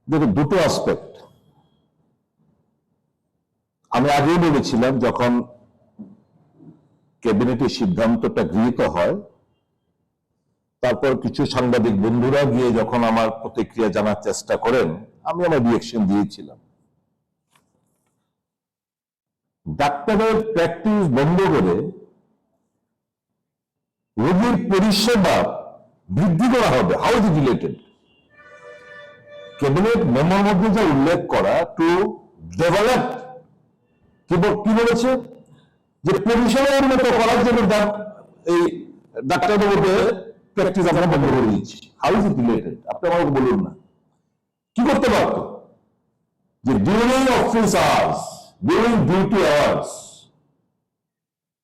দেখুন, দুটো অ্যাসপেক্ট। আমি আগেই বলেছিলাম, যখন ক্যাবিনেটের সিদ্ধান্তটা গৃহীত হয়, তারপর কিছু সাংবাদিক বন্ধুরা গিয়ে যখন আমার প্রতিক্রিয়া জানার চেষ্টা করেন, আমি আমার রিয়েকশন দিয়েছিলাম। ডাক্তারের প্র্যাকটিস বন্ধ করে রোগীর পরিষেবা বৃদ্ধি করা হবে। How is it related? Cabinet মেমোর মধ্যে যা উল্লেখ করা, টু ডেভেলপ, কি বলেছে, যে পরিষেবা উন্নত করার জন্য এই ডাক্তারবাবুকে প্র্যাকটিস আমরা বন্ধ করে দিচ্ছি। How is it related? আপনি আমাকে বলুন না। কি করতে পারত? যে during office hours, during duty hours,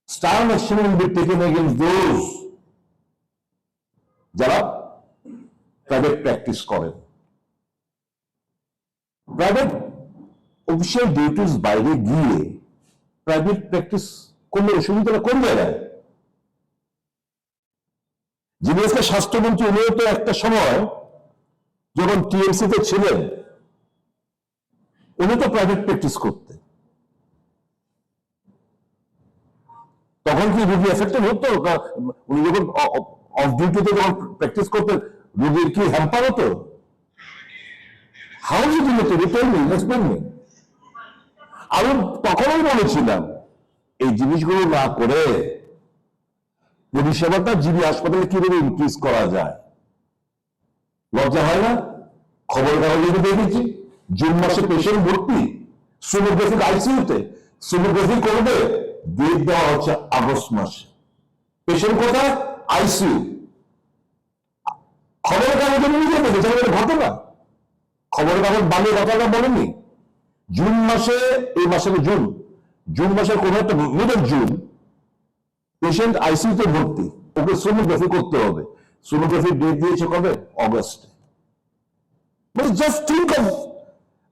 stern action will be taken against those যারা প্রাইভেট প্র্যাকটিস করেন। প্রাইভেট অফিসিয়াল ডিউটিস বাইরে গিয়ে প্রাইভেট প্র্যাকটিস করলে অসুবিধাটা কোন জায়গায়? যিনি আজকে স্বাস্থ্যমন্ত্রী, উনিও তো একটা সময় যখন টিএমসি তে ছিলেন, উনি তো প্রাইভেট প্র্যাকটিস করতেন। তখন কি রোগী এফেক্টেড হতো? উনি যখন অফ ডিউটিতে যখন প্র্যাকটিস করতেন, রোগীর কি হ্যাম্পার হতো? How is it related? Tell me, explain me. আমি তখনই বলেছিলাম, এই জিনিসগুলো না করে পরিষেবাটা জিবি হাসপাতালে কিভাবে ইনক্রিজ করা যায়। লজ্জা হয় না? খবর কাগজে দেখেছি জুন মাসে পেশেন্ট ভর্তি, সোনোগ্রাফি আইসিইউতে, সোনোগ্রাফি করবে, ডেট দেওয়া হচ্ছে আগস্ট মাসে। পেশেন্ট কোথায়? আইসিইউ। খবর কাগজে নিয়ে দেখেছে ঘটনা। খবর কাগজ বানিয়ে কথাটা বলেনি। জুন মাসে, এই মাসে জুন মাসের কোন একটা মিডল জুন, পেশেন্ট আইসিইউতে ভর্তি, ওকে সোনোগ্রাফি করতে হবে। সোনোগ্রাফি ডেট দিয়েছে কবে? অগস্টে। মানে জাস্ট থিঙ্ক অফ,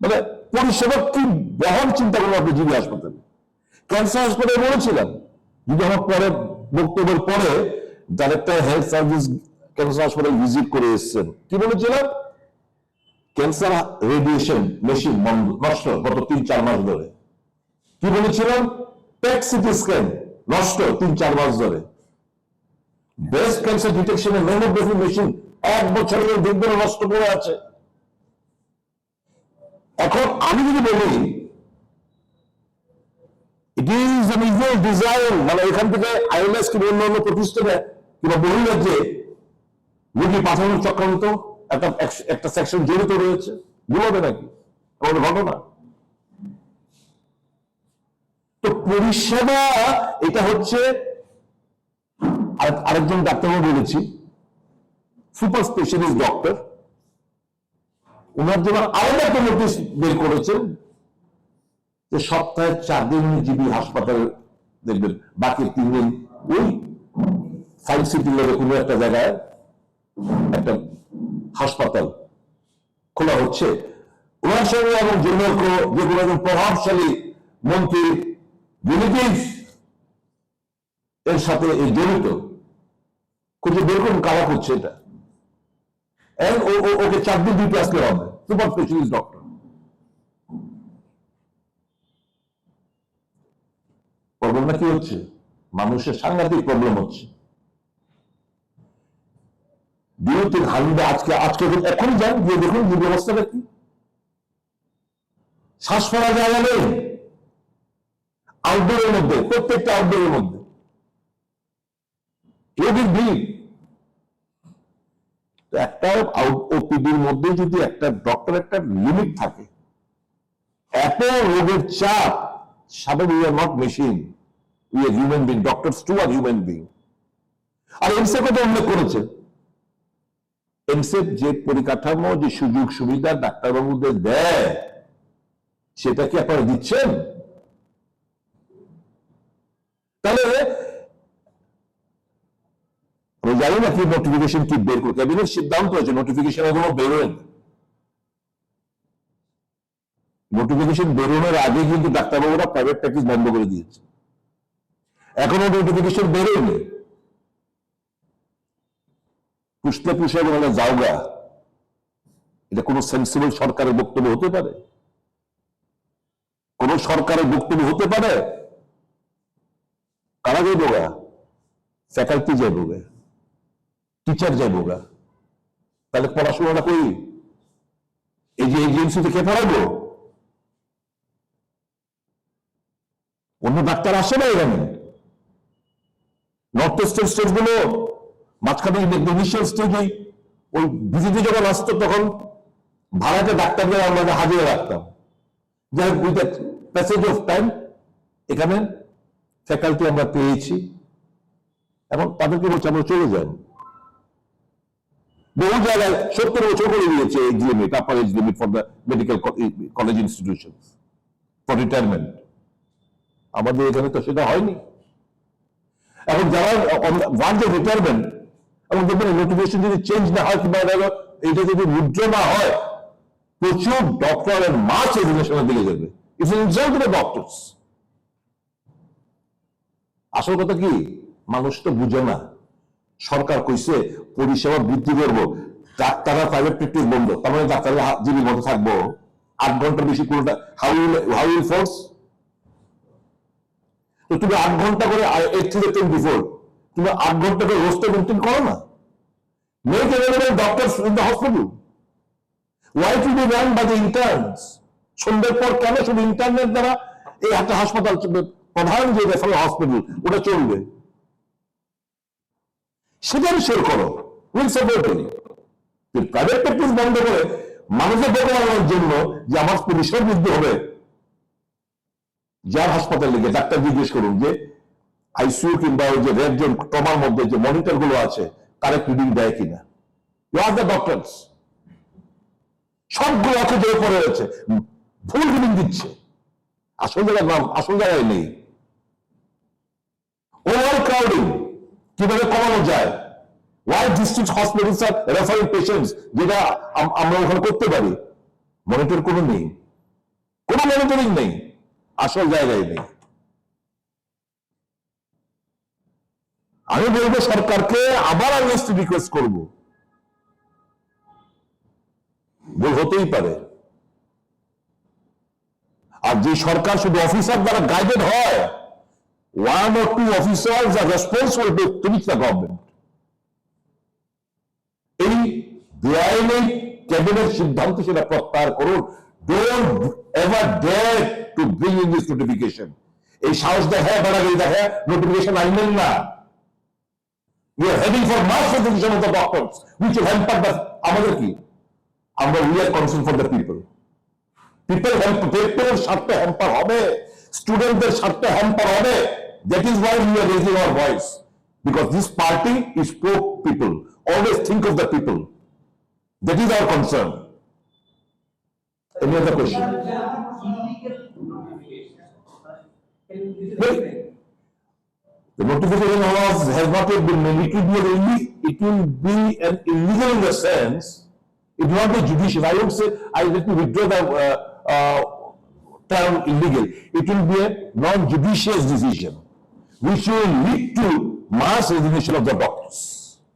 মানে পরিষেবা কি বহন চিন্তা করবো আপনি জিবি হাসপাতালে। ক্যান্সার হাসপাতালে বলেছিলাম, যদি আমার পরে বক্তব্যের পরে ডাইরেক্টর হেলথ সার্ভিস ক্যান্সার হাসপাতাল ভিজিট করে এসেছেন, কি বলেছিলাম? ক্যান্সার রেডিয়েশন মেশিন নষ্ট গত 3-4 মাস ধরে। কি বলেছিলাম? পেট সিটি স্ক্যান নষ্ট 3-4 মাস ধরে। ব্রেস্ট ক্যান্সার ডিটেকশনের মেমোগ্রাফি মেশিন 1 বছরের দেখবেন নষ্ট করে আছে। এখন আমি যদি বলি it is an evil design, মানে এখান থেকে আইএলএস কিংবা অন্যান্য প্রতিষ্ঠানে কিংবা বহিরাজ্যে রোগী পাঠানোর চক্রান্ত একটা সেকশন জড়িত রয়েছে, বলবে নাকি কোনো ঘটনা? তো পরিষেবা, এটা হচ্ছে আরেকজন ডাক্তারও বলেছি, সুপার স্পেশালিস্ট ডক্টর, ওনার জন্য আলাদা একটা নোটিশ বের করেছেন যে সপ্তাহে 4 দিন জিবি হাসপাতালে দেখবেন, বাকি 3 দিন ওই 5 সিটি লেভেলে কোনো একটা জায়গায় একটা হাসপাতাল খোলা হচ্ছে। ওনার সঙ্গে এবং যে কোনো একজন প্রভাবশালী মন্ত্রী রিলেটিভ এর সাথে জড়িত, খুঁজে বের করুন কারা করছে এটা। ওকে 4 দিন ডিউটি আসলে হবে, সুপার স্পেশালিস্ট ডক্টর। প্রবলেমটা কি হচ্ছে? মানুষের সাংঘাতিক প্রবলেম হচ্ছে। আজকে এখন যান, গিয়ে দেখুন যে ব্যবস্থাটা কি। শ্বাস ফেলা জায়গা নেই আউটডোরের মধ্যে, প্রত্যেকটা আউটডোরের মধ্যে রোগীর ভিড়। একটা ওপিডির মধ্যে যদি একটা ডক্টর একটা লিমিট থাকে, এত রোগের চাপ, সাবেক we are not machine, we are human being, doctors too are human being. আর এমসেফ কথা উল্লেখ করেছে, এমসেফ যে পরিকাঠামো, যে সুযোগ সুবিধা ডাক্তারবাবুদের দেয়, সেটা কি আপনারা দিচ্ছেন? তাহলে আমি জানি না কি নোটিফিকেশন কি বের করে, ক্যাবিনেট সিদ্ধান্ত হয়েছে, নোটিফিকেশন এখনো বেরোয়নি। নোটিফিকেশন বেরোনোর আগে কিন্তু ডাক্তারবাবুরা প্রাইভেট প্র্যাকটিস বন্ধ করে দিয়েছে, এখনো নোটিফিকেশন বেরোয়নি। পুষতে পুষে বলে যাওগা, এটা কোন সেন্সিবল সরকারের বক্তব্য হতে পারে? কোন সরকারের বক্তব্য হতে পারে? কারা যাইব গা? ফ্যাকাল্টি যাইব গা, টিচার যাইব গা। তাহলে পড়াশোনাটা করি এই যে এজেন্সিতে কে পড়াবো? অন্য ডাক্তার আসে না এখানে। নর্থ ইস্টার্ন স্টেট গুলো মাঝখানে ইনিশিয়াল স্টেজ ওই ভিজিটে যখন আসতো তখন ভাড়াতে ডাক্তারদের আমরা হাজিরা রাখতাম। যাই হোক, উইথ প্যাসেজ অফ টাইম এখানে ফ্যাকাল্টি আমরা পেয়েছি এবং তাদেরকে বলছে আমরা চলে যান। বহু জায়গায় 70 বছর করে দিয়েছে age limit, upper age limit for the medical college institution for retirement. আমাদের এখানে তো সেটা হয়নি। এখন যারা ওয়ান ডে রিটায়ারমেন্ট এবং দেখবেন নোটিফিকেশন যদি চেঞ্জ না হয় কিংবা এটা যদি উইথড্র না হয়, প্রচুর ডক্টর এন্ড মাস রেজিগনেশনের দিকে যাবে। It's insult to the doctors. আসল কথা কি, মানুষ তো বুঝে না। সরকার কইছে পরিষেবা বৃদ্ধি করবো, ডাক্তাররা প্রাইভেট প্র্যাকটিস বন্ধ, তার মানে ডাক্তাররা জীবী বন্ধ থাকবো 8 ঘন্টার বেশি কোনটা? How will force? তো তুমি 8 ঘন্টা করে 8 থেকে 24 তুমি 8 ঘন্টা করে রোস্টার মেনটেন করো না। Make available doctors in the hospital. Why to be run by the interns? সন্ধ্যের পর কেন শুধু ইন্টারনেট দ্বারা এই একটা হাসপাতাল প্রধান যে রেফারেল হসপিটাল ওটা চলবে? সেটা শেয়ার করো, উইল সাপোর্ট করি। প্রাইভেট প্র্যাকটিস বন্ধ করে মানুষের বোকা বানানোর জন্য যে আমার পরিষেবা বৃদ্ধি হবে, যার হাসপাতালে গিয়ে ডাক্তার জিজ্ঞেস করুন যে আইসিইউ কিংবা ওই যে রেড জোন ট্রমার মধ্যে যে মনিটর গুলো আছে কারেক্ট রিডিং দেয় কিনা। ইউ আর দ্য ডক্টরস, সবগুলো অক্ষে জোরে পড়ে রয়েছে, ভুল রিডিং দিচ্ছে, আসল জায়গায় নেই। ওভার ক্রাউডিং কিভাবে কমানো যায়? ওয়াই ডিস্ট্রিক্ট হসপিটালস আর রেফারিং পেশেন্টস, যেটা আমরা ওখানে করতে পারি, মনিটর কোনো নেই, কোনো মনিটরিং নেই, আসল জায়গায় নেই। আমি বলবো সরকারকে আবার আর্নেস্টলি রিকোয়েস্ট করব, ভুল হতেই পারে। আর যে সরকার শুধু অফিসার দ্বারা গাইডেড হয়, 1 or 2 officers are responsible to reach the government. এই বেআইনি ক্যাবিনেট সিদ্ধান্ত সেটা প্রত্যাহার করুন। Don't ever dare to bring in this notification. এই সাহস দেখে বাড়াগিরি দেখে নোটিফিকেশন আনবেন না। We are heading for mass resignation of the doctors, which will hamper the আমাদের কি? আমরা we are concerned for the people. People স্বার্থে হ্যাম্পার হবে, স্টুডেন্টদের স্বার্থে হ্যাম্পার হবে। That is why we are raising our voice, because this party is pro people. Always think of the people. That is our concern. Any other question? The notification has not yet been made. It will be an illegal in the sense, it will not be judicial. I would say, let me withdraw the term illegal. It will be a non-judicious decision, which will lead to mass resignation of the doctor.